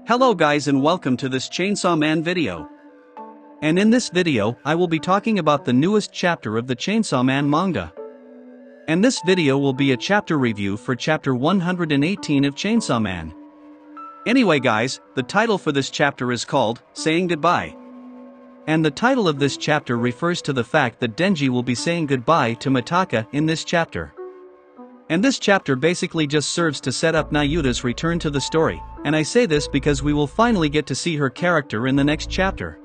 Hello guys and welcome to this Chainsaw Man video. And in this video, I will be talking about the newest chapter of the Chainsaw Man manga. And this video will be a chapter review for chapter 118 of Chainsaw Man. Anyway guys, the title for this chapter is called, Saying Goodbye. And the title of this chapter refers to the fact that Denji will be saying goodbye to Mitaka in this chapter. And this chapter basically just serves to set up NAYUTA's return to the story, and I say this because we will finally get to see her character in the next chapter.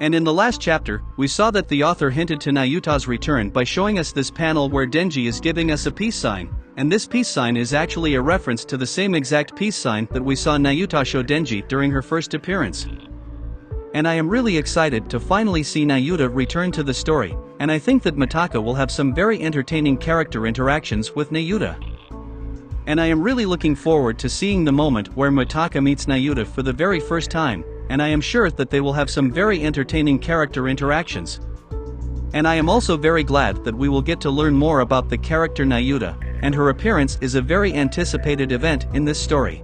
And in the last chapter, we saw that the author hinted to NAYUTA's return by showing us this panel where Denji is giving us a peace sign, and this peace sign is actually a reference to the same exact peace sign that we saw NAYUTA show Denji during her first appearance. And I am really excited to finally see NAYUTA return to the story, and I think that Mitaka will have some very entertaining character interactions with NAYUTA. And I am really looking forward to seeing the moment where Mitaka meets NAYUTA for the very first time, and I am sure that they will have some very entertaining character interactions. And I am also very glad that we will get to learn more about the character NAYUTA, and her appearance is a very anticipated event in this story.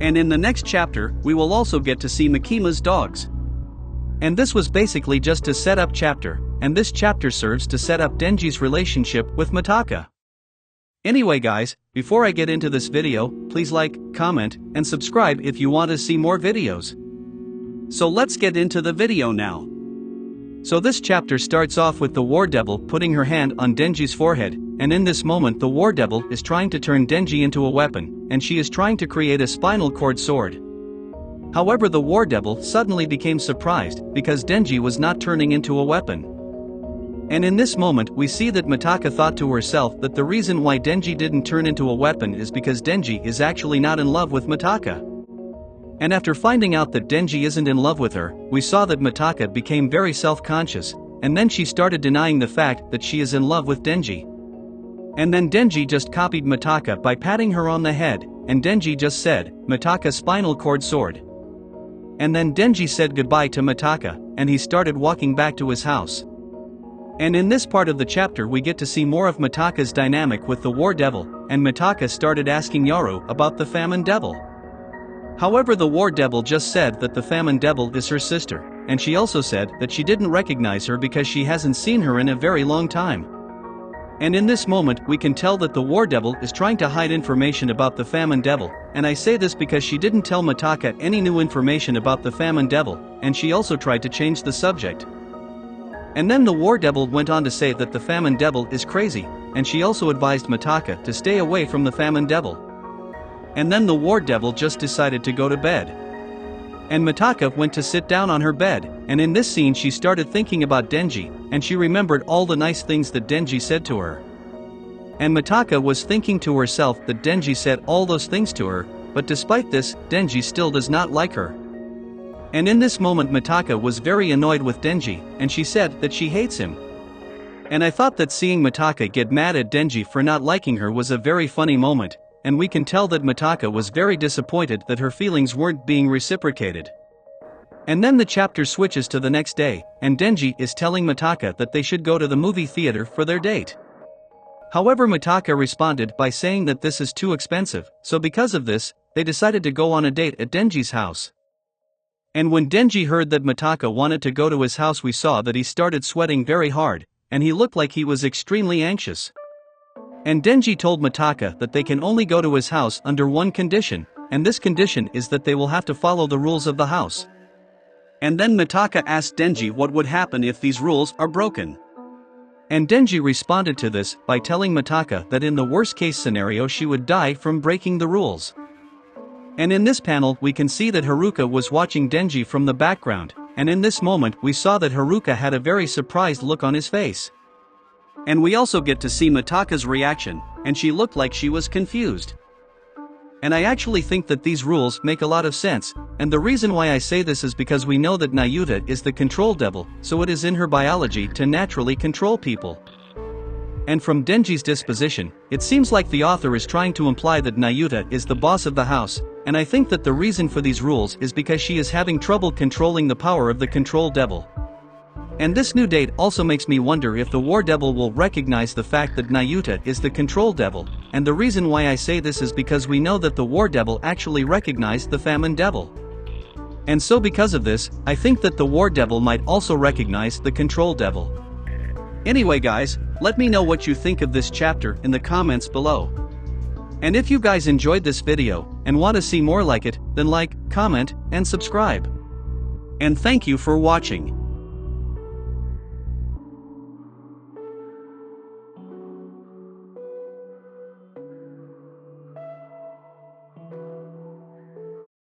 And in the next chapter, we will also get to see Mikima's dogs. And this was basically just a setup chapter, and this chapter serves to set up Denji's relationship with Mitaka. Anyway guys, before I get into this video, please like, comment, and subscribe if you want to see more videos. So let's get into the video now. So this chapter starts off with the War Devil putting her hand on Denji's forehead, and in this moment the War Devil is trying to turn Denji into a weapon, and she is trying to create a spinal cord sword. However, the War Devil suddenly became surprised because Denji was not turning into a weapon. And in this moment we see that Mitaka thought to herself that the reason why Denji didn't turn into a weapon is because Denji is actually not in love with Mitaka. And after finding out that Denji isn't in love with her, we saw that Mitaka became very self-conscious, and then she started denying the fact that she is in love with Denji. And then Denji just copied Mitaka by patting her on the head, and Denji just said, "Mitaka spinal cord sword." And then Denji said goodbye to Mitaka, and he started walking back to his house. And in this part of the chapter we get to see more of Mitaka's dynamic with the War Devil, and Mitaka started asking Yaru about the Famine Devil. However, the War Devil just said that the Famine Devil is her sister, and she also said that she didn't recognize her because she hasn't seen her in a very long time. And in this moment we can tell that the War Devil is trying to hide information about the Famine Devil, and I say this because she didn't tell Mitaka any new information about the Famine Devil, and she also tried to change the subject. And then the War Devil went on to say that the Famine Devil is crazy, and she also advised Mitaka to stay away from the Famine Devil. And then the War Devil just decided to go to bed. And Mitaka went to sit down on her bed, and in this scene she started thinking about Denji, and she remembered all the nice things that Denji said to her. And Mitaka was thinking to herself that Denji said all those things to her, but despite this, Denji still does not like her. And in this moment Mitaka was very annoyed with Denji, and she said that she hates him. And I thought that seeing Mitaka get mad at Denji for not liking her was a very funny moment, and we can tell that Mitaka was very disappointed that her feelings weren't being reciprocated. And then the chapter switches to the next day, and Denji is telling Mitaka that they should go to the movie theater for their date. However, Mitaka responded by saying that this is too expensive, so because of this, they decided to go on a date at Denji's house. And when Denji heard that Mitaka wanted to go to his house, we saw that he started sweating very hard, and he looked like he was extremely anxious. And Denji told Mitaka that they can only go to his house under one condition, and this condition is that they will have to follow the rules of the house. And then Mitaka asked Denji what would happen if these rules are broken. And Denji responded to this by telling Mitaka that in the worst case scenario she would die from breaking the rules. And in this panel we can see that Haruka was watching Denji from the background, and in this moment we saw that Haruka had a very surprised look on his face. And we also get to see Mitaka's reaction, and she looked like she was confused. And I actually think that these rules make a lot of sense, and the reason why I say this is because we know that NAYUTA is the control devil, so it is in her biology to naturally control people. And from Denji's disposition, it seems like the author is trying to imply that NAYUTA is the boss of the house, and I think that the reason for these rules is because she is having trouble controlling the power of the control devil. And this new date also makes me wonder if the War Devil will recognize the fact that NAYUTA is the control devil, and the reason why I say this is because we know that the war devil actually recognized the famine devil. And so because of this, I think that the war devil might also recognize the control devil. Anyway guys, let me know what you think of this chapter in the comments below. And if you guys enjoyed this video, and want to see more like it, then like, comment, and subscribe. And thank you for watching.